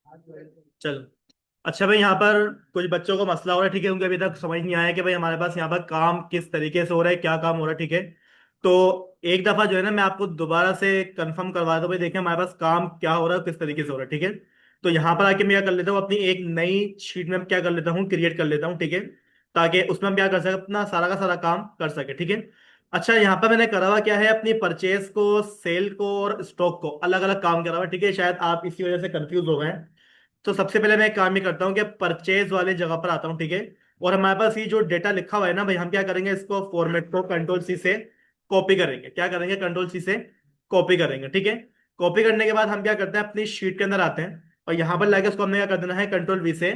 चलो। अच्छा भाई, यहाँ पर कुछ बच्चों को मसला हो रहा है, ठीक है, उनको अभी तक समझ नहीं आया कि भाई हमारे पास यहाँ पर काम किस तरीके से हो रहा है, क्या काम हो रहा है, ठीक है। तो एक दफा जो है ना, मैं आपको दोबारा से कंफर्म करवा दूं भाई, देखिए हमारे पास काम क्या हो रहा है, किस तरीके से हो रहा है, ठीक है। तो यहाँ पर आके मैं क्या कर लेता हूँ, अपनी एक नई शीट में क्या कर लेता हूँ, क्रिएट कर लेता हूँ, ठीक है। ताकि उसमें हम क्या कर सके, अपना सारा का सारा काम कर सके, ठीक है। अच्छा, यहाँ पर मैंने करा हुआ क्या है, अपनी परचेज को, सेल को और स्टॉक को अलग अलग काम करा हुआ है, ठीक है। शायद आप इसी वजह से कंफ्यूज हो गए हैं। तो सबसे पहले मैं एक काम ही करता हूँ कि परचेज वाले जगह पर आता हूँ, ठीक है। और हमारे पास ये जो डेटा लिखा हुआ है ना भाई, हम क्या करेंगे, इसको फॉर्मेट को कंट्रोल सी से कॉपी करेंगे। क्या करेंगे, कंट्रोल सी से कॉपी करेंगे, ठीक है। कॉपी करने के बाद हम क्या करते हैं, अपनी शीट के अंदर आते हैं और यहाँ पर लाके उसको हमने क्या कर देना है, कंट्रोल वी से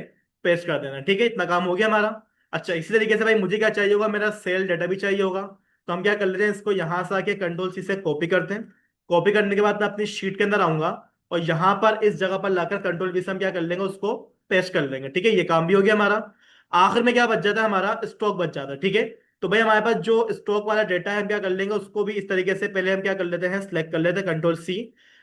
पेस्ट कर देना है, ठीक है। इतना काम हो गया हमारा। अच्छा, इसी तरीके से भाई मुझे क्या चाहिए होगा, मेरा सेल डेटा भी चाहिए होगा। तो हम क्या कर लेते हैं, इसको यहाँ से आके कंट्रोल सी से कॉपी करते हैं। कॉपी करने के बाद मैं अपनी शीट के अंदर आऊंगा और यहां पर इस जगह पर लाकर कंट्रोल वी से हम क्या कर लेंगे, उसको पेस्ट कर लेंगे, ठीक है। ये काम भी हो गया हमारा। आखिर में क्या बच जाता है, हमारा स्टॉक बच जाता है, ठीक है। तो भाई हमारे पास जो स्टॉक वाला डेटा है, हम क्या कर लेंगे, उसको भी इस तरीके से पहले हम क्या कर लेते हैं, सिलेक्ट कर लेते हैं कंट्रोल सी।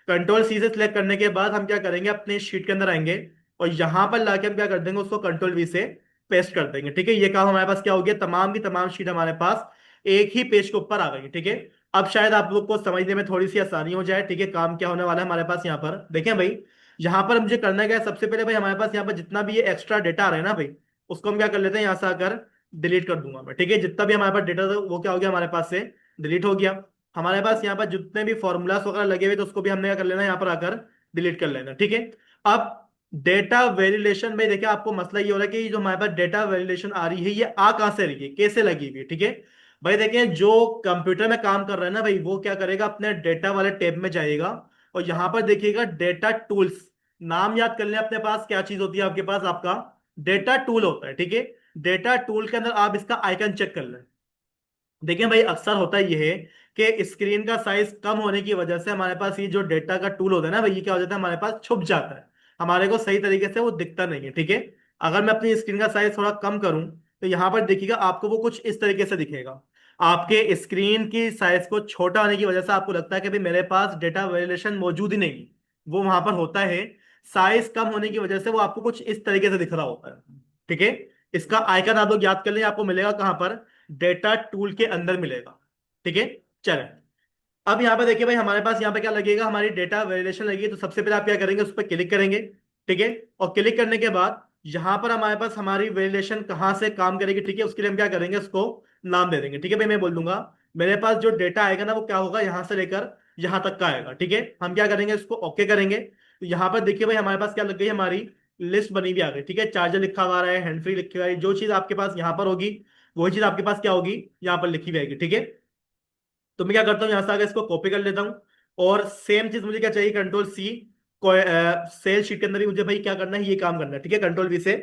कंट्रोल सी से सिलेक्ट करने के बाद हम क्या करेंगे, अपने शीट के अंदर आएंगे और यहां पर लाके हम क्या कर देंगे, उसको कंट्रोल वी से पेस्ट कर देंगे, ठीक है। ये काम हमारे पास क्या हो गया, तमाम की तमाम शीट हमारे पास एक ही पेज के ऊपर आ गई, ठीक है। अब शायद आप लोग को समझने में थोड़ी सी आसानी हो जाए, ठीक है। काम क्या होने वाला है हमारे पास यहाँ पर, देखें भाई। यहाँ पर मुझे करना क्या है, सबसे पहले भाई हमारे पास यहाँ पर जितना भी ये एक्स्ट्रा डेटा आ रहा है ना भाई, उसको हम क्या कर लेते हैं, यहाँ से आकर डिलीट कर दूंगा मैं, ठीक है। जितना भी हमारे पास डेटा था वो क्या हो गया, हमारे पास से डिलीट हो गया। हमारे पास यहाँ पर जितने भी फॉर्मूलास वगैरह लगे हुए तो उसको भी हमने क्या कर लेना है, यहाँ पर आकर डिलीट कर लेना, ठीक है। अब डेटा वैलिडेशन में देखिए, आपको मसला ये हो रहा है कि जो हमारे पास डेटा वैलिडेशन आ रही है, ये आ कहां से रही है, कैसे लगी हुई है, ठीक है। भाई देखें, जो कंप्यूटर में काम कर रहा है ना भाई, वो क्या करेगा, अपने डेटा वाले टैब में जाएगा और यहां पर देखिएगा डेटा टूल्स। नाम याद कर लें, अपने पास क्या चीज होती है, आपके पास आपका डेटा टूल होता है, ठीक है। डेटा टूल के अंदर आप इसका आइकन चेक कर लें। देखिए भाई, अक्सर होता ये है कि स्क्रीन का साइज कम होने की वजह से हमारे पास ये जो डेटा का टूल होता है ना भाई, ये क्या हो जाता है, हमारे पास छुप जाता है। हमारे को सही तरीके से वो दिखता नहीं है, ठीक है। अगर मैं अपनी स्क्रीन का साइज थोड़ा कम करूं तो यहां पर देखिएगा, आपको वो कुछ इस तरीके से दिखेगा। आपके स्क्रीन की साइज को छोटा होने की वजह से आपको लगता है कि भाई मेरे पास डेटा वेरिएशन मौजूद ही नहीं, वो वहां पर होता है। साइज कम होने की वजह से वो आपको कुछ इस तरीके से दिख रहा होता है, ठीक है। इसका आइकन आप लोग याद कर लें, आपको मिलेगा कहां पर, डेटा टूल के अंदर मिलेगा, ठीक है। चलें। अब यहाँ पे देखिए भाई, हमारे पास यहाँ पे क्या लगेगा, हमारी डेटा वेरिएशन लगेगी। तो सबसे पहले आप क्या करेंगे, उस पर क्लिक करेंगे, ठीक है। और क्लिक करने के बाद यहाँ पर हमारे पास हमारी वेरिएशन कहाँ से काम करेगी, ठीक है। उसके लिए हम क्या करेंगे, उसको नाम दे देंगे, ठीक है भाई। मैं बोल दूंगा, मेरे पास जो डेटा आएगा ना, वो क्या होगा, यहाँ से लेकर यहाँ तक का आएगा, ठीक है। हम क्या करेंगे, इसको ओके करेंगे। तो यहाँ पर देखिए भाई, हमारे पास क्या लग गई, हमारी लिस्ट बनी हुई आ गई, ठीक है। चार्जर लिखा हुआ आ रहा है, हैंड फ्री लिखी हुई आ रही है। जो चीज आपके पास यहाँ पर होगी, वही चीज आपके पास क्या होगी, यहाँ पर लिखी हुई आएगी, ठीक है। तो मैं क्या करता हूँ, यहां से आगे इसको कॉपी कर लेता हूँ। और सेम चीज मुझे क्या चाहिए, कंट्रोल सी, सेल शीट के अंदर ही मुझे भाई क्या करना है, ये काम करना है, ठीक है। कंट्रोल वी से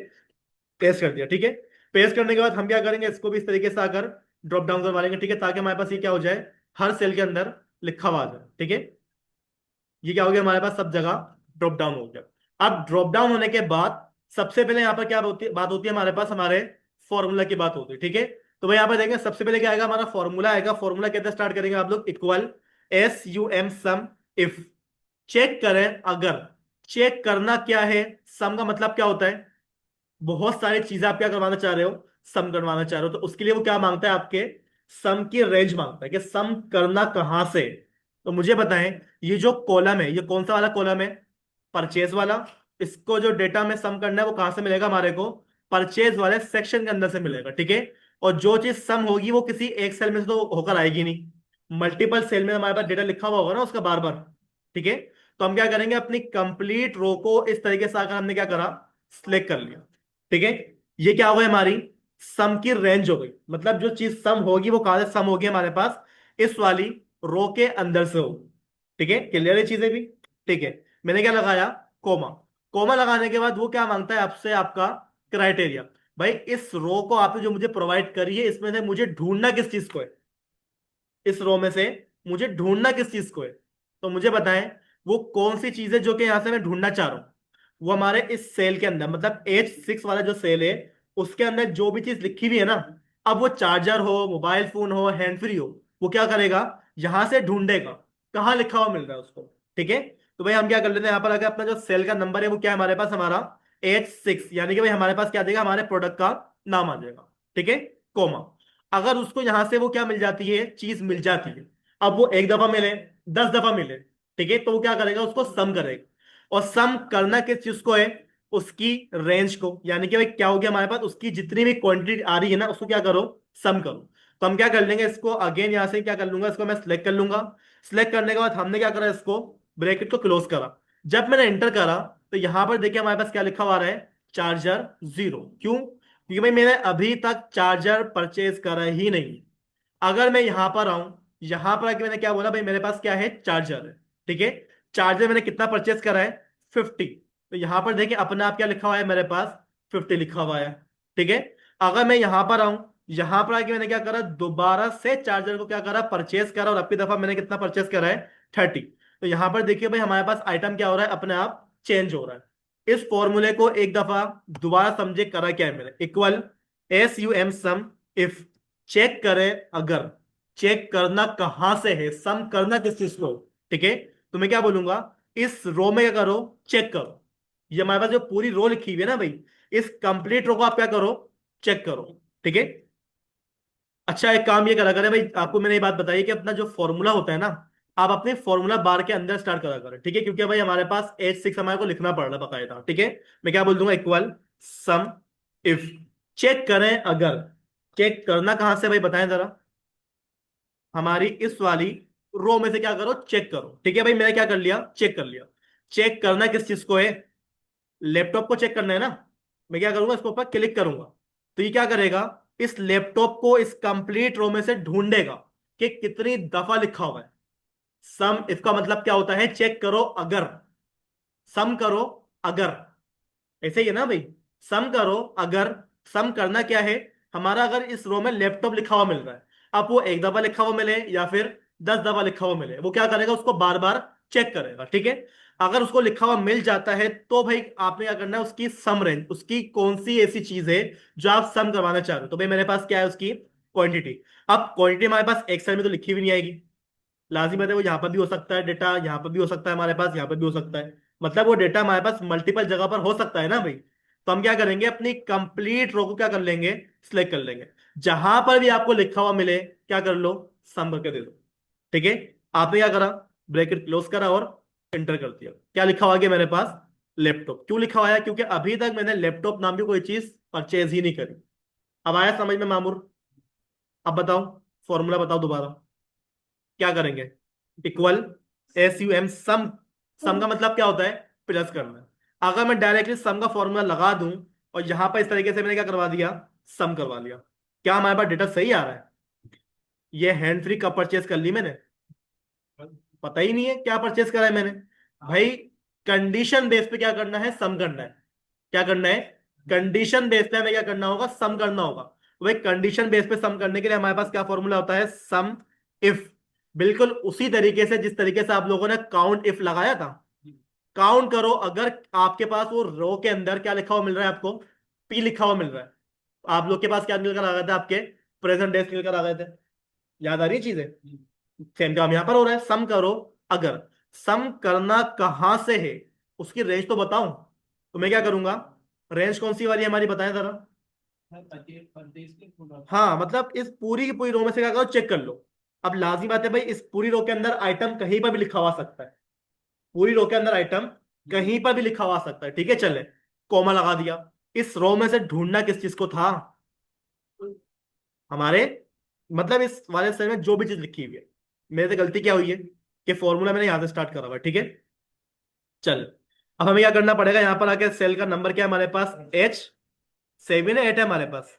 पेस्ट कर दिया, ठीक है। पेस्ट करने के बाद हम क्या करेंगे, इसको भी इस तरीके से आकर ड्रॉप डाउन करवा लेंगे, ठीक है, ताकि हमारे पास ये क्या हो जाए, हर सेल के अंदर लिखा हुआ आ जाए, ठीक है। ये क्या हो गया, हमारे पास सब जगह ड्रॉप डाउन हो गया। अब ड्रॉप डाउन होने के बाद सबसे पहले यहाँ पर क्या बात होती है, हमारे पास हमारे फॉर्मूला की बात होती है, ठीक है। तो भाई यहाँ पर देखेंगे, सबसे पहले क्या आएगा, हमारा फॉर्मूला आएगा। फॉर्मूला कैसे स्टार्ट करेंगे आप लोग, equal SUM sum, if check करें अगर। चेक करना क्या है, सम का मतलब क्या होता है, बहुत सारी चीजें आप क्या करवाना चाह रहे हो, सम करवाना चाह रहे हो। तो उसके लिए वो क्या मांगता है, आपके सम की रेंज मांगता है कि सम करना कहां से। तो मुझे बताएं, ये जो कॉलम है, ये कौन सा वाला कॉलम है, परचेज वाला। इसको जो डेटा में सम करना है वो कहां से मिलेगा हमारे को, परचेज वाले सेक्शन के अंदर से मिलेगा, ठीक है। और जो चीज सम होगी वो किसी एक सेल में से तो होकर आएगी नहीं, मल्टीपल सेल में हमारे पास डेटा लिखा हुआ होगा ना उसका, बार बार, ठीक है। तो हम क्या करेंगे, अपनी कंप्लीट रो को इस तरीके से आकर हमने क्या करा, सिलेक्ट कर लिया, ठीक है। ये क्या हो गई, हमारी सम की रेंज हो गई। मतलब जो चीज सम होगी वो कहां से सम होगी, हमारे पास इस वाली रो के अंदर से होगी, ठीक है। क्लियर है चीजें भी, ठीक है। मैंने क्या लगाया, कोमा। कोमा लगाने के बाद वो क्या मांगता है आपसे, आपका क्राइटेरिया। भाई इस रो को आपने जो मुझे प्रोवाइड करी है, इसमें से मुझे ढूंढना किस चीज को है, इस रो में से मुझे ढूंढना किस चीज को है। तो मुझे बताएं, वो कौन सी चीज है जो कि यहां से मैं ढूंढना चाह रहा हूं। वो हमारे इस सेल के अंदर, मतलब H6 वाला जो सेल है, उसके अंदर जो भी चीज लिखी हुई है ना, अब वो चार्जर हो, मोबाइल फोन हो, हैंड फ्री हो, वो क्या करेगा, यहां से ढूंढेगा कहाँ लिखा हुआ मिल रहा है उसको, ठीक है। तो भाई हम क्या कर लेते हैं, यहाँ पर अगर अपना जो सेल का नंबर है वो क्या है हमारे पास, हमारा H6, यानी कि भाई हमारे पास क्या देगा, हमारे प्रोडक्ट का नाम आ जाएगा, ठीक है, कोमा। अगर उसको यहां से वो क्या मिल जाती है, चीज मिल जाती है, अब वो एक दफा मिले, 10 दफा मिले, ठीक है, तो वो क्या करेगा, उसको सम करेगा। और सम करना किस चीज को है, उसकी रेंज को, यानी कि भाई क्या हो गया हमारे पास, उसकी जितनी भी क्वांटिटी आ रही है ना उसको क्या करो, सम करो। तो हम क्या कर लेंगे इसको, अगेन यहां से क्या कर लूंगा, इसको मैं सिलेक्ट कर लूंगा। सिलेक्ट करने के बाद हमने क्या करा, इसको ब्रैकेट को क्लोज करा। जब मैंने एंटर करा तो यहां पर देखिए हमारे पास क्या लिखा हुआ आ रहा है, चार्जर जीरो। क्यों, क्योंकि भाई मैंने अभी तक चार्जर परचेज करा ही नहीं। अगर मैं यहां पर आऊं, यहां पर आके मैंने क्या बोला, भाई मेरे पास क्या है, चार्जर है, ठीक है। चार्जर मैंने कितना परचेज करा है, 50। तो यहां पर देखिए अपने आप क्या लिखा हुआ है मेरे पास, 50 लिखा हुआ है, ठीक है। अगर मैं यहां पर आऊं, यहां पर आके मैंने क्या करा, दोबारा से चार्जर को क्या करा, परचेज करा, और अपनी दफा मैंने कितना परचेज करा है, 30। तो यहां पर देखिए भाई हमारे पास आइटम क्या हो रहा है, अपने आप चेंज हो रहा है। इस फॉर्मूले को एक दफा दोबारा समझे, करा क्या है मैंने, equal SUM sum if, check करें अगर, चेक करना कहां से है, सम करना किस चीज को, ठीक है। तो मैं क्या बोलूंगा, इस रो में क्या करो, चेक करो। ये हमारे पास जो पूरी रो लिखी हुई है ना भाई, इस कंप्लीट रो को आप क्या करो, चेक करो, ठीक है। अच्छा एक काम ये करा करें भाई, आपको मैंने ये बात बताई कि अपना जो फॉर्मूला होता है ना, आप अपने फॉर्मूला बार के अंदर स्टार्ट करा करें, ठीक है, क्योंकि भाई हमारे पास H6 हमारे को लिखना पड़ रहा है बकायदा, ठीक है। मैं क्या बोल दूंगा, इक्वल सम इफ, चेक करें अगर, चेक करना कहां से भाई बताएं जरा, हमारी इस वाली रो में से क्या करो, चेक करो, ठीक है भाई। मैंने क्या कर लिया, चेक कर लिया। चेक करना किस चीज को है, लैपटॉप को चेक करना है ना। मैं क्या करूंगा, इसके ऊपर क्लिक करूंगा, तो ये क्या करेगा, इस लैपटॉप को इस कंप्लीट रो में से ढूंढेगा कि कितनी दफा लिखा हुआ है। सम इसका मतलब क्या होता है, चेक करो अगर, सम करो अगर, ऐसे ही है ना भाई, सम करो अगर। सम करना क्या है हमारा, अगर इस रो में लैपटॉप लिखा हुआ मिल रहा है, अब वो एक दफा लिखा हुआ मिले या फिर 10 दफा लिखा हुआ मिले, वो क्या करेगा, उसको बार बार चेक करेगा, ठीक है। अगर उसको लिखा हुआ मिल जाता है तो भाई आपने क्या करना है, उसकी सम रेंज, उसकी कौन सी ऐसी चीज है जो आप सम करवाना चाह रहे हो। तो भाई मेरे पास क्या है, उसकी क्वांटिटी। अब क्वांटिटी हमारे पास एक्सेल में तो लिखी हुई नहीं आएगी, लाजिम है, वो यहाँ पर भी हो सकता है डेटा, यहाँ पर भी हो सकता है हमारे पास, यहाँ पर भी हो सकता है, मतलब वो डेटा हमारे पास मल्टीपल जगह पर हो सकता है ना भाई। तो हम क्या करेंगे, अपनी कंप्लीट रो को क्या कर लेंगे, सिलेक्ट कर लेंगे। जहां पर भी आपको लिखा हुआ मिले क्या कर लो, सम करके दे दो, ठीक है। आपने क्या करा, ब्रैकेट क्लोज करा और एंटर कर दिया। क्या लिखा हुआ है मेरे पास, लैपटॉप। क्यों लिखा हुआ है, क्योंकि अभी तक मैंने लैपटॉप नाम की कोई चीज परचेज ही नहीं करी। अब आया समझ में मामूर। अब बताओ, फॉर्मूला बताओ दोबारा, क्या करेंगे, इक्वल SUM सम। सम का मतलब क्या होता है, प्लस करना। अगर मैं डायरेक्टली सम का फॉर्मूला लगा दूं और यहां पर इस तरीके से मैंने क्या करवा दिया, सम करवा लिया, क्या हमारे पास डेटा सही आ रहा है। ये हैंड फ्री कब परचेज कर ली मैंने, पता ही नहीं है क्या परचेज करा है मैंने भाई। कंडीशन बेस पे क्या करना है, सम करना है। क्या करना है, कंडीशन बेस पे हमें क्या करना होगा, सम करना होगा। तो भाई कंडीशन बेस पे सम करने के लिए हमारे पास क्या फॉर्मूला होता है, सम इफ। बिल्कुल उसी तरीके से जिस तरीके से आप लोगों ने काउंट इफ लगाया था। काउंट करो अगर, आपके पास वो रो के अंदर क्या लिखा हुआ मिल रहा है आपको, P लिखा हुआ मिल रहा है। आप लोग के पास क्या मिलकर आ गए थे, आपके प्रेजेंट डेज मिलकर आ गए थे, याद आ रही चीजें। सेम काम यहां पर हो रहा है, सम करो अगर। सम करना कहां से है, उसकी रेंज तो बताऊं। तो मैं क्या करूंगा, रेंज कौन सी वाली है हमारी बताएं जरा। हाँ मतलब इस पूरी की पूरी रो में से क्या करो, चेक कर लो। अब लाजमी बात है भाई, इस पूरी रो के अंदर आइटम कहीं पर भी लिखा हुआ सकता है, पूरी रो के अंदर आइटम कहीं पर भी लिखा हुआ सकता है, ठीक है। चले, कॉमा लगा दिया। इस रो में से ढूंढना किस चीज को था, हमारे मतलब इस वाले सेल में जो भी चीज लिखी हुई है। मेरे से गलती क्या हुई है कि फॉर्मूला मैंने यहां से स्टार्ट करा हुआ है, ठीक है। चल, अब हमें क्या करना पड़ेगा, यहां पर आके सेल का नंबर क्या है हमारे पास, H7 है, 8 है हमारे पास,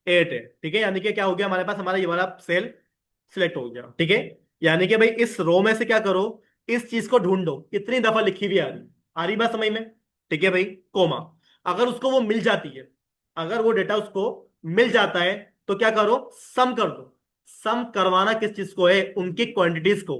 8 है, ठीक है। यानी कि क्या हो गया हमारे पास, हमारा ये वाला सेल सिलेक्ट हो गया, ठीक है। यानी कि भाई इस रो में से क्या करो, इस चीज को ढूंढो कितनी दफा लिखी हुई आ रही बात समझ में, ठीक है भाई, कोमा। अगर उसको वो मिल जाती है, अगर वो डेटा उसको मिल जाता है, तो क्या करो, सम कर दो। सम करवाना किस चीज को है, उनकी क्वांटिटीज को।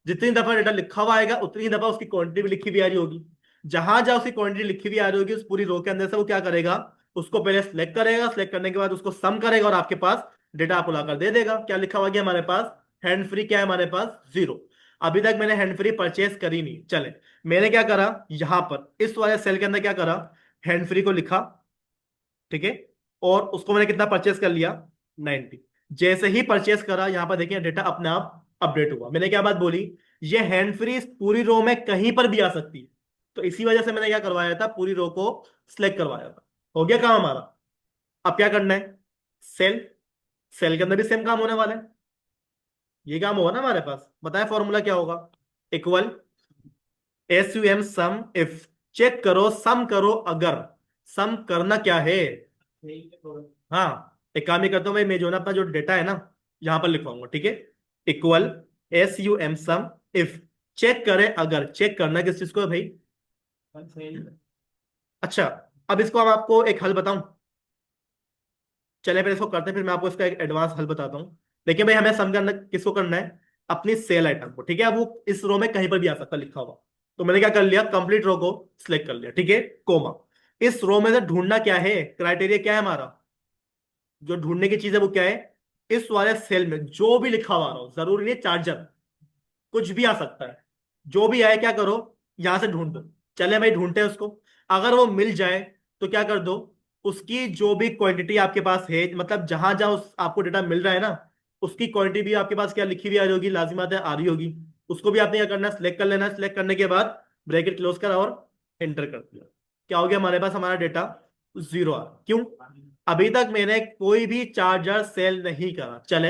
जितनी दफा डेटा लिखा हुआ आएगा उतनी दफा उसकी क्वांटिटी भी लिखी हुई आ रही होगी। जहां जहां उसकी क्वांटिटी लिखी हुई आ रही होगी उस पूरी रो के अंदर से वो क्या करेगा, उसको पहले सिलेक्ट करेगा, सिलेक्ट करने के बाद उसको सम करेगा और आपके पास डेटा आपको लाकर दे देगा। क्या लिखा हुआ गया हमारे पास, हैंड फ्री क्या है हमारे पास, जीरो। अभी तक मैंने हैंड फ्री परचेज करी नहीं। चले, मैंने क्या करा, यहां पर इस वाले सेल के अंदर क्या करा, हैंड फ्री को लिखा, ठीक है, और उसको मैंने कितना परचेस कर लिया, 90। जैसे ही परचेस करा, यहां पर देखिए डेटा अपने आप अपडेट हुआ। मैंने क्या बात बोली, ये हैंड फ्री पूरी रो में कहीं पर भी आ सकती है, तो इसी वजह से मैंने क्या करवाया था, पूरी रो को सिलेक्ट करवाया था। हो गया काम हमारा। अब क्या करना है, सेल, सेल के अंदर भी सेम काम होने वाला है। ये काम होगा ना हमारे पास, बताया फॉर्मूला क्या होगा, equal SUM sum if, check करो सम करो अगर, सम करना क्या है। हाँ, एक काम ही करता हूँ भाई, मैं जो ना अपना जो डेटा है ना यहां पर लिखवाऊंगा, ठीक है, equal SUM sum if, check करे अगर, चेक करना किस चीज को है भाई। अच्छा, अब इसको हम आपको एक हल बताऊं, चले पहले इसको करते हैं, फिर मैं आपको इसका एक एडवांस हल बताता हूँ। देखिए भाई, हमें सम करना किसको करना है, अपनी सेल आइटम को, ठीक है। अब वो इस रो में कहीं पर भी आ सकता लिखा हुआ, तो मैंने क्या कर लिया, कंप्लीट रो को सिलेक्ट कर लिया, ठीक है, कोमा। इस रो में से ढूंढना क्या है, क्राइटेरिया क्या है हमारा, जो ढूंढने की चीज है वो क्या है, इस वाले सेल में जो भी लिखा हुआ आ रहा हो, जरूरी नहीं चार्जर, कुछ भी आ सकता है, जो भी आए क्या करो, यहां से ढूंढ दो। चले भाई ढूंढते हैं उसको, अगर वो मिल जाए तो क्या कर दो, उसकी जो भी क्वांटिटी आपके पास है, मतलब जहां जहां आपको डेटा मिल रहा है ना, उसकी क्वांटिटी भी आपके पास क्या लिखी हुई आ रही होगी, लाजिमात है आ रही होगी, उसको भी आपने क्या करना है, सिलेक्ट कर लेना है। सिलेक्ट करने के बाद ब्रैकेट क्लोज करा और एंटर कर दिया। क्या हो गया हमारे पास, हमारा डेटा जीरो आ, क्यों, अभी तक मैंने कोई भी चार्जर सेल नहीं करा। चले,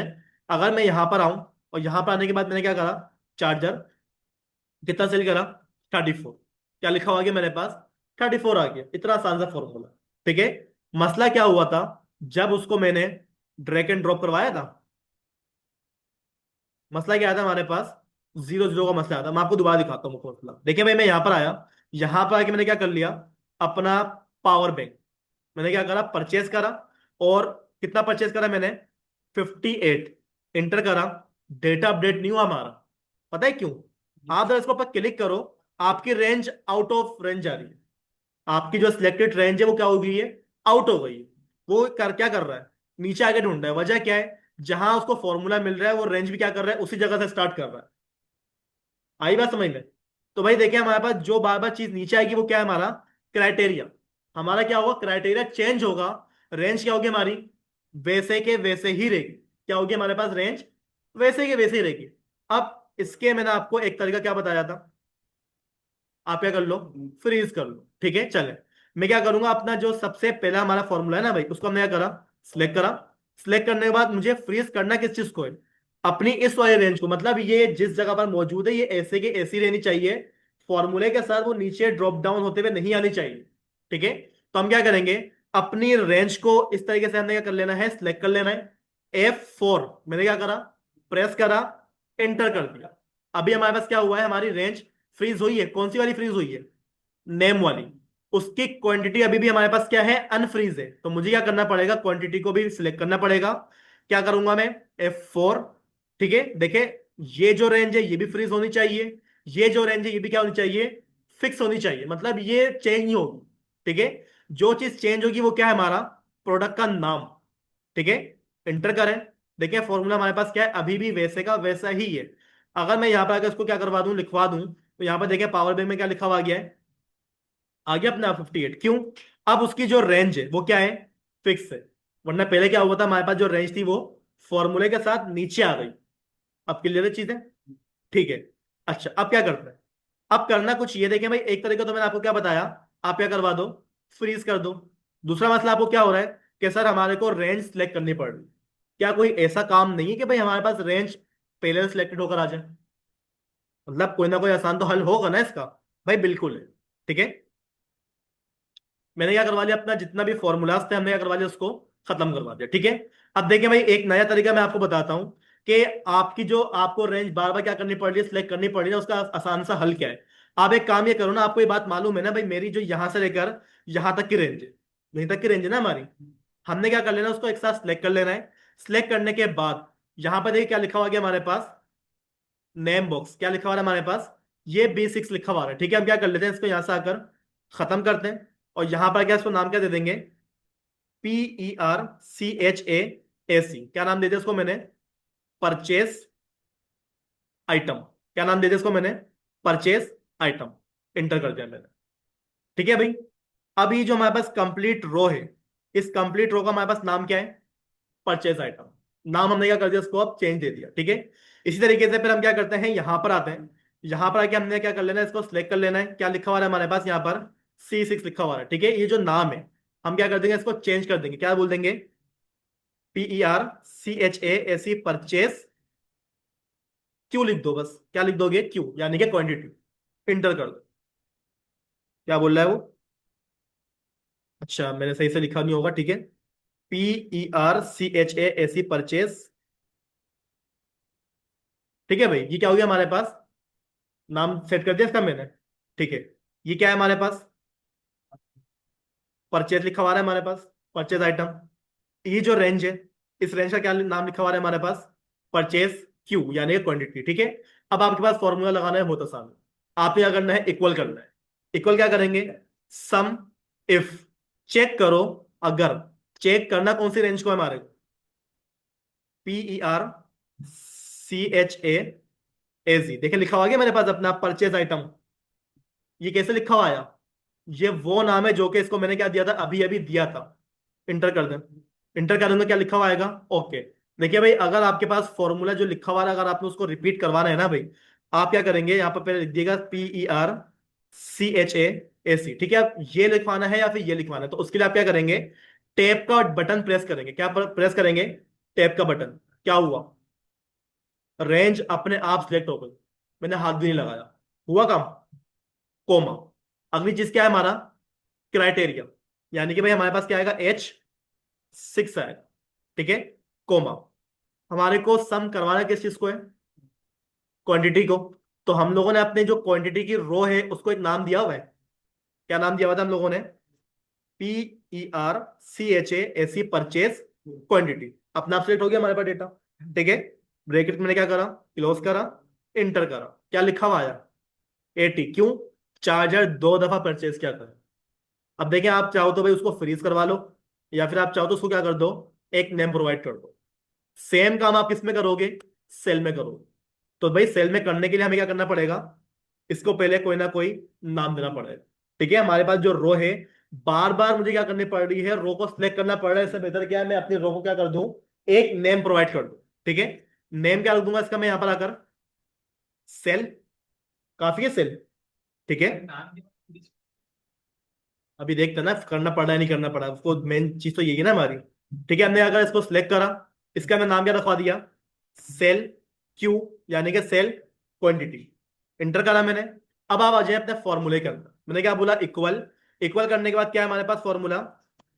अगर मैं यहां पर आऊं और यहां पर आने के बाद मैंने क्या करा, चार्जर कितना सेल करा, 34, क्या लिखा हुआ गया मेरे पास, 34 आ गया। इतना आसान सा फॉर्मूला, ठीक है। मसला क्या हुआ था, जब उसको मैंने ड्रैग एंड ड्रॉप करवाया था, मसला क्या आया था हमारे पास, जीरो जीरो का मसला आया था। मैं आपको दोबारा दिखाता हूँ मसला। देखिए भाई, मैं यहां पर आया, यहां पर आके मैंने क्या कर लिया, अपना पावर बैंक मैंने क्या करा, परचेज करा, और कितना परचेज करा मैंने, 58, इंटर करा, डेटा अपडेट नहीं हुआ हमारा। पता है क्यों, आप जरा इसको पर क्लिक करो, आपकी रेंज आउट ऑफ रेंज आ रही है, आपकी जो सिलेक्टेड रेंज है वो क्या हो गई है, आउट हो गई है। वो कर क्या कर रहा है, नीचे आके ढूंढ रहा है। वजह क्या है, जहां उसको फॉर्मूला मिल रहा है वो रेंज भी क्या कर रहा है, उसी जगह से स्टार्ट कर रहा है। आई बात समझ में। तो भाई देखिए, हमारे पास जो बार बार चीज नीचे आएगी वो क्या है, हमारा क्राइटेरिया। हमारा क्या होगा, क्राइटेरिया चेंज होगा, रेंज क्या होगी हमारी, वैसे के वैसे ही रहेगी। क्या होगी हमारे पास रेंज, वैसे के वैसे ही रहेगी। अब इसके मैंने आपको एक तरीका क्या बताया था, आप क्या कर लो, फ्रीज कर लो, ठीक है। चले, मैं क्या करूंगा, अपना जो सबसे पहला हमारा फॉर्मूला है ना भाई, उसको हमने क्या करा, सिलेक्ट करा। सिलेक्ट करने के बाद मुझे फ्रीज करना किस चीज को है, अपनी इस वाले रेंज को, मतलब ये जिस जगह पर मौजूद है ये ऐसे की ऐसी रहनी चाहिए, फॉर्मूले के साथ वो नीचे ड्रॉप डाउन होते हुए नहीं आनी चाहिए, ठीक है। तो हम क्या करेंगे, अपनी रेंज को इस तरीके से हमने क्या कर लेना है, सिलेक्ट कर लेना है, F4 मैंने क्या करा, प्रेस करा, एंटर कर दिया। अभी हमारे पास क्या हुआ है, हमारी रेंज फ्रीज हुई है। कौन सी वाली फ्रीज हुई है, नेम वाली। उसकी क्वांटिटी अभी भी हमारे पास क्या है, अनफ्रीज है। तो मुझे क्या करना पड़ेगा, क्वांटिटी को भी सिलेक्ट करना पड़ेगा। क्या करूंगा मैं, F4, ठीक है। देखे, ये जो रेंज है ये भी फ्रीज होनी चाहिए, ये जो रेंज है ये भी क्या होनी चाहिए, फिक्स होनी चाहिए, मतलब ये चेंज नहीं होगी, ठीक है। जो चीज चेंज होगी वो क्या है, हमारा प्रोडक्ट का नाम, ठीक है। इंटर करें, देखिए फॉर्मूला हमारे पास क्या है, अभी भी वैसे का वैसा ही है। अगर मैं यहां पर आकर इसको क्या करवा दूं, लिखवा दूं, तो यहां पर देखिए पावर बैंक में क्या लिखा हुआ गया है, आ गया अपना 58, क्यों, अब उसकी जो रेंज है वो क्या है, फिक्स है। वरना पहले क्या हुआ था, हमारे पास जो रेंज थी वो फॉर्मूले के साथ नीचे आ गई। अब क्लियर है चीजें, ठीक है। अच्छा, अब क्या करते हैं, अब करना कुछ ये, देखें भाई, एक तरीका तो मैंने आपको क्या बताया, आप क्या करवा दो, फ्रीज कर दो। दूसरा मसला आपको क्या हो रहा है, कि सर हमारे को रेंज सिलेक्ट करनी पड़ रही है। क्या कोई ऐसा काम नहीं है कि भाई हमारे पास रेंज पहले से सिलेक्टेड होकर आ जाए, मतलब कोई ना कोई आसान तो हल होगा ना इसका, भाई बिल्कुल है, ठीक है। मैंने क्या करवा लिया, अपना जितना भी फॉर्मूलाज थे हमने क्या करवा लिया, उसको खत्म करवा दिया, ठीक है। अब देखिए भाई, एक नया तरीका मैं आपको बताता हूं कि आपकी जो आपको रेंज बार बार क्या करनी पड़ रही है, सिलेक्ट करनी पड़ रही है, उसका आसान सा हल क्या है। आप एक काम ये करो ना, आपको ये बात मालूम है ना भाई, मेरी जो यहां से लेकर यहां तक की रेंज है, यहीं तक की रेंज है ना हमारी, हमने क्या कर लेना, उसको एक साथ सिलेक्ट कर लेना है। सिलेक्ट करने के बाद यहां पर देखिए क्या लिखा हुआ गया हमारे पास, नेम बॉक्स क्या लिखा हुआ है हमारे पास, ये B6 लिखा हुआ है, ठीक है। हम क्या कर लेते हैं, इसको यहां से आकर खत्म करते हैं, और यहां पर क्या इसको नाम क्या दे देंगे, PERCHAAC, क्या नाम दे दिया इसको मैंने, परचेस आइटम। क्या नाम दे दिया इसको मैंने, परचेस आइटम। इंटर कर दिया मैंने। ठीक है भाई। अब ये जो हमारे पास कंप्लीट रो है, इस कंप्लीट रो का हमारे पास नाम क्या है? Purchase item. नाम हमने क्या कर दिया उसको, अब चेंज दे दिया। ठीक है। इसी तरीके से फिर हम क्या करते हैं, यहां पर आते हैं। यहां पर आके हमने क्या कर लेना है, इसको सिलेक्ट कर लेना है। क्या लिखा हुआ है हमारे पास यहाँ पर? C6 लिखा हुआ है। ठीक है। ये जो नाम है, हम क्या कर देंगे, इसको चेंज कर देंगे। क्या बोल देंगे? PERCHASE, purchase. क्यू लिख दो बस। क्या लिख दोगे? क्यू, यानी कि क्वांटिटी। इंटर कर दो। क्या बोल रहा है वो? अच्छा, मैंने सही से लिखा नहीं होगा। ठीक है। PERCHASE, purchase. ठीक है भाई, ये क्या हो गया हमारे पास? नाम सेट कर दिया इसका मैंने। ठीक है। ये क्या है हमारे पास? परचेज लिखा हुआ है हमारे पास, परचेज आइटम। ये जो रेंज है, इस रेंज का क्या नाम लिखा हुआ है हमारे पास? परचेज क्यू, यानी क्वांटिटी। ठीक है। अब आपके पास फॉर्मूला लगाना है बहुत आसान है। आपने क्या करना है, इक्वल करना है। इक्वल क्या करेंगे? सम इफ, चेक करो अगर। चेक करना कौन सी रेंज को है हमारे? PERCHASE, देखिए लिखा हुआ है मेरे पास अपना परचेज आइटम। ये कैसे लिखा हुआ आया? ये वो नाम है जो कि इसको मैंने क्या दिया था, अभी अभी दिया था। इंटर कर दें। इंटर करूंगा, क्या लिखा हुआ आएगा? ओके। देखिए भाई, अगर आपके पास फॉर्मूला जो लिखा हुआ है, अगर आपने उसको रिपीट करवाना है ना भाई, आप क्या करेंगे, यहाँ पर पहले लिख दिएगा PERCHASE। ठीक है। आप ये लिखवाना है या फिर ये लिखवाना है, तो उसके लिए आप क्या करेंगे, टैब का बटन प्रेस करेंगे। क्या प्रेस करेंगे? टैब का बटन। क्या हुआ? रेंज अपने आप सिलेक्ट हो गई। मैंने हाथ भी नहीं लगाया, हुआ काम। कोमा। अगली चीज क्या है हमारा? क्राइटेरिया। यानी कि भाई हमारे पास क्या आएगा? H6 आएगा। ठीक है। कोमा। हमारे को सम करवाना किस चीज को है? क्वांटिटी को। तो हम लोगों ने अपने जो क्वांटिटी की रो है उसको एक नाम दिया हुआ है। क्या नाम दिया हुआ था हम लोगों ने? PERCHASE, purchase quantity. अपना अपडेट हो गया हमारे पास डेटा। ठीक है। ब्रैकेट मैंने क्या करा, क्लोज करा, इंटर करा। क्या लिखा हुआ आया? 80। क्यों? चार्जर 2 दफा परचेज क्या करें। अब देखिए, आप चाहो तो भाई उसको फ्रीज करवा लो, या फिर आप चाहो तो उसको क्या कर दो, एक नेम प्रोवाइड कर दो। सेम काम आप किस में करोगे? सेल में करोगे। तो भाई सेल में करने के लिए हमें क्या करना पड़ेगा, इसको पहले कोई ना कोई नाम देना पड़ेगा। ठीक है। हमारे पास जो रो है, बार बार मुझे क्या करनी पड़ रही है, रो को सिलेक्ट करना पड़ रहा है। इससे बेहतर क्या है, मैं अपनी रो को क्या कर दूं, एक नेम प्रोवाइड कर दूं। ठीक है। नेम क्या रख दूंगा इसका मैं यहां पर आकर? सेल। काफी है सेल। ठीक है। अभी देखते हैं ना, करना पड़ा है नहीं करना पड़ा, उसको मेन चीज तो यही है ना हमारी। ठीक है। हमने अगर इसको सिलेक्ट करा, इसका मैं नाम क्या रखवा दिया? सेल क्यू, यानी कि सेल क्वांटिटी। इंटर करा मैंने। अब आप आ जाए अपने फॉर्मूले के अंदर। मैंने क्या बोला? इक्वल। इक्वल करने के बाद क्या है हमारे पास फॉर्मूला?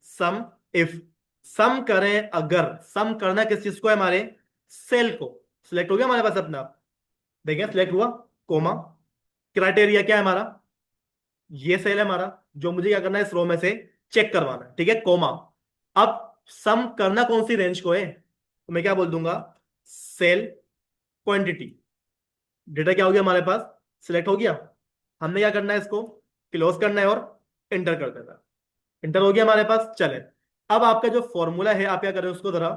Some if. सम करें अगर। सम करना किस चीज को है हमारे? सेल को। सिलेक्ट हो गया हमारे पास अपना। देखिए सिलेक्ट हुआ। कोमा। क्राइटेरिया क्या है हमारा? ये सेल है हमारा, जो मुझे क्या करना है, इस रो में से चेक करवाना है। ठीक है। कोमा। अब सम करना कौन सी रेंज को है, तो मैं क्या बोल दूंगा? Cell quantity. डेटा क्या हो गया हमारे पास? सिलेक्ट हो गया। हमने क्या करना है, इसको क्लोज करना है और इंटर कर देना है। इंटर हो गया हमारे पास। चले। अब आपका जो फॉर्मूला है, आप क्या करें, उसको जरा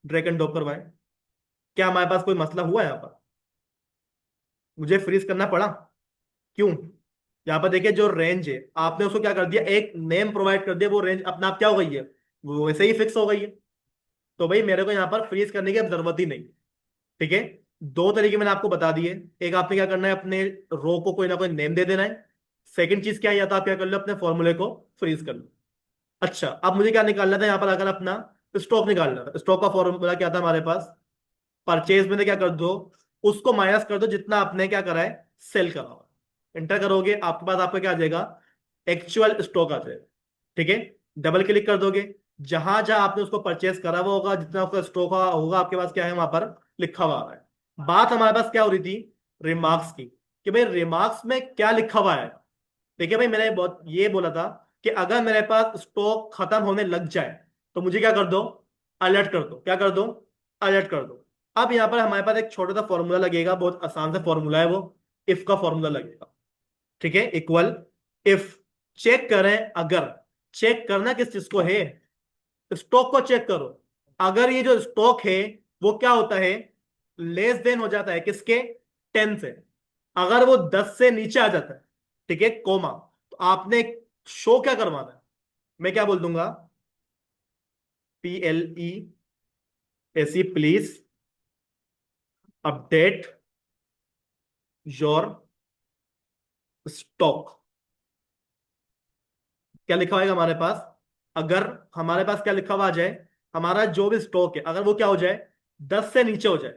ड्रैग एंड ड्रॉप करवाएं। क्या हमारे पास कोई मसला हुआ यहाँ पर? मुझे फ्रीज करना पड़ा। क्यों? यहाँ पर देखिए, जो रेंज है आपने उसको क्या कर दिया, एक नेम प्रोवाइड कर दिया, वो रेंज अपने आप क्या हो गई है, वो वैसे ही फिक्स हो गई है। तो भाई मेरे को यहाँ पर फ्रीज करने की अब जरूरत ही नहीं। ठीक है। दो तरीके मैंने आपको बता दिए। एक, आपने क्या करना है, अपने रो को कोई ना कोई नेम दे देना है। सेकंड चीज क्या है, या तो आप क्या कर लो, अपने फॉर्मूले को फ्रीज कर लो। अच्छा, अब मुझे क्या निकालना था यहाँ पर, अगर अपना स्टॉक निकालना था। स्टॉक का फॉर्मूला क्या था हमारे पास? परचेज में क्या कर दो, उसको माइनस कर दो जितना आपने क्या करा है, सेल करा हुआ। इंटर करोगे, आपके पास आपका क्या आ जाएगा, एक्चुअल स्टॉक आ जाएगा। ठीक है। डबल क्लिक कर दोगे, जहां जहां आपने उसको परचेस करा हुआ होगा, जितना उसका स्टॉक होगा, आपके पास क्या है वहां पर लिखा हुआ आ रहा है। बात हमारे पास क्या हो रही थी, रिमार्क्स की, कि भाई रिमार्क्स में क्या लिखा हुआ है। देखिए भाई, मैंने बहुत ये बोला था कि अगर मेरे पास स्टॉक खत्म होने लग जाए तो मुझे क्या कर दो, अलर्ट कर दो। क्या कर दो? अलर्ट कर दो। अब यहां पर हमारे पास एक छोटा सा फॉर्मूला लगेगा, बहुत आसान सा फॉर्मूला है वो, इफ का फॉर्मूला लगेगा। ठीक है। Equal if. चेक करें अगर। चेक करना किस चीज को है, स्टॉक को चेक करो। अगर ये जो स्टॉक है वो क्या होता है, लेस देन हो जाता है किसके, 10 से। अगर वो 10 से नीचे आ जाता है, ठीक है, कोमा। तो आपने शो क्या करवाना है? मैं क्या बोल दूंगा, PLEAC, please update your stock. क्या लिखा होगा हमारे पास? अगर हमारे पास क्या लिखा हुआ आ जाए, हमारा जो भी स्टॉक है अगर वो क्या हो जाए, 10 से नीचे हो जाए,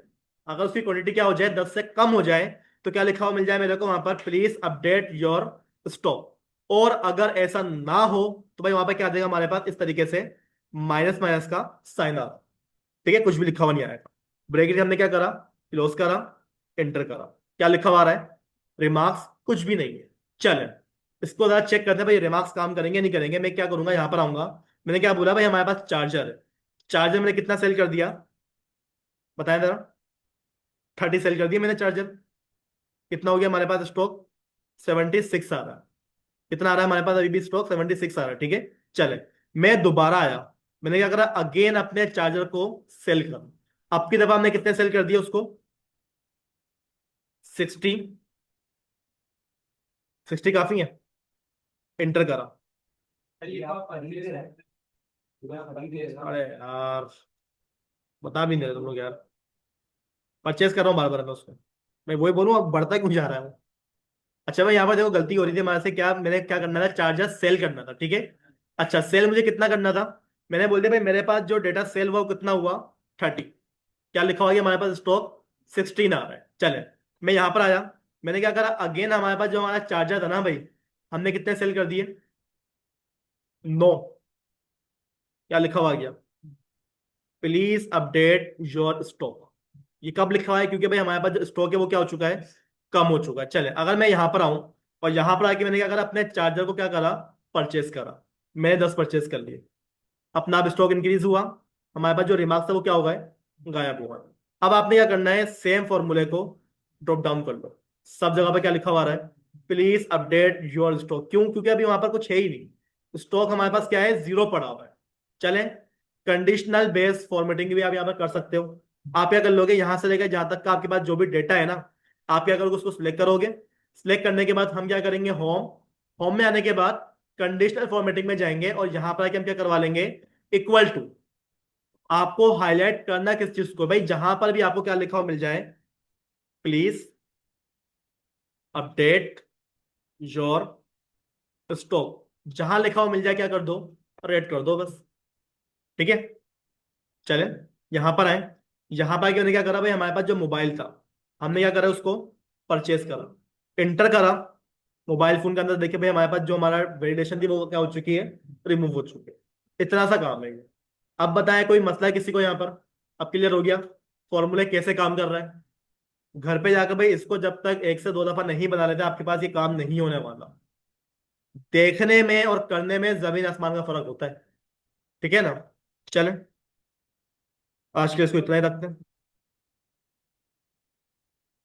अगर उसकी क्वांटिटी क्या हो जाए, 10 से कम हो जाए, तो क्या लिखा हुआ मिल जाए मेरे को वहां पर, प्लीज अपडेट योर स्टॉक। और अगर ऐसा ना हो तो भाई वहां पर क्या देगा हमारे पास, इस तरीके से माइनस माइनस का साइन आ, ठीक है, कुछ भी लिखा हुआ नहीं आएगा। ब्रैकेट हमने क्या करा, क्लोज करा, एंटर करा। क्या लिखा हुआ आ रहा है? रिमार्क्स, कुछ भी नहीं है। चले, इसको जरा चेक करते हैं भाई, रिमार्क्स काम करेंगे नहीं करेंगे। मैं क्या करूंगा, यहां पर आऊंगा। मैंने क्या बोला भाई, हमारे पास चार्जर है। चार्जर मैंने कितना सेल कर दिया, बताएं जरा। 30 सेल कर दिया मैंने चार्जर। कितना हो गया हमारे पास स्टॉक? 76 आ रहा है। कितना आ रहा है हमारे पास अभी भी स्टॉक? 76 आ रहा है, ठीक है। चले, मैं दोबारा आया। मैंने क्या करा, अगेन अपने चार्जर को सेल कर। अब की दफा हमने कितने सेल कर दिया उसको? 60। 60 काफी है, एंटर करा। अरे यार, बता भी नहीं रहे तुम लोग यार। परचेस कर रहा हूँ बार बार मैं उसको। मैं वही बोलूँ, अब बढ़ता क्यों जा रहा है वो? अच्छा भाई, यहाँ पर देखो गलती हो रही थी हमारे से। क्या मैंने क्या करना था, चार्जर सेल करना था, ठीक है। अच्छा, सेल मुझे कितना करना था? मैंने बोल दिया भाई मेरे पास जो डेटा सेल हुआ वो कितना हुआ, 30। क्या लिखा हुआ है हमारे पास स्टॉक? 16 आ रहा है। चले, मैं यहाँ पर आया। मैंने क्या करा, अगेन हमारे पास जो हमारा चार्जर था ना भाई, हमने कितने सेल कर दिए? 9। क्या लिखा हुआ गया, प्लीज अपडेट योर स्टॉक। ये कब लिखा हुआ है? क्योंकि भाई हमारे पास जो स्टॉक है वो क्या हो चुका है, कम हो चुका है। चले, अगर मैं यहां पर आऊं और यहां पर आके मैंने क्या करा, अपने चार्जर को क्या करा, परचेस करा। मैंने 10 परचेस कर लिए। अपना अब स्टॉक इंक्रीज हुआ, हमारे पास जो रिमार्क्स था वो क्या हो गए, गायब हुआ। अब आपने क्या करना है, सेम फॉर्मूले को ड्रॉप डाउन कर लो। सब जगह पे क्या लिखा हुआ रहा है, प्लीज अपडेट योर स्टॉक। क्यों? क्योंकि अभी वहां पर कुछ है ही नहीं, स्टॉक हमारे पास क्या है, जीरो पड़ा हुआ है। चलें, कंडीशनल बेस फॉर्मेटिंग भी आप यहाँ पर कर सकते हो। आप क्या कर लोगे, यहां से लेकर जहां तक का आपके पास जो भी डेटा है ना, आप क्या करोगे, उसको सिलेक्ट करोगे। सिलेक्ट करने के बाद हम क्या करेंगे, होम। होम में आने के बाद कंडीशनल फॉर्मेटिंग में जाएंगे और यहां पर आके हम क्या करवा लेंगे, इक्वल टू। आपको हाईलाइट करना किस चीज को भाई, जहां पर भी आपको क्या लिखा हो मिल जाए, प्लीज अपडेट योर स्टॉक। जहां लिखा हो मिल जाए क्या कर दो, रेड कर दो बस। ठीक है, चले, यहां पर आए। यहां पर आके हमने क्या करा भाई, हमारे पास जो मोबाइल था, हमने क्या करा, उसको परचेस करा, एंटर करा। मोबाइल फोन के अंदर देखिए भाई, हमारे पास जो हमारा वैलिडेशन थी वो क्या हो चुकी है, रिमूव हो चुकी है। इतना सा काम है ये। अब बताएं, कोई मसला है किसी को यहाँ पर? अब क्लियर हो गया फॉर्मूला कैसे काम कर रहा है। घर पे जाकर भाई इसको जब तक 1 से 2 दफा नहीं बना लेते, आपके पास ये काम नहीं होने वाला। देखने में और करने में जमीन आसमान का फर्क होता है। ठीक है ना। चलें, आज के इसको इतना ही रखते हैं।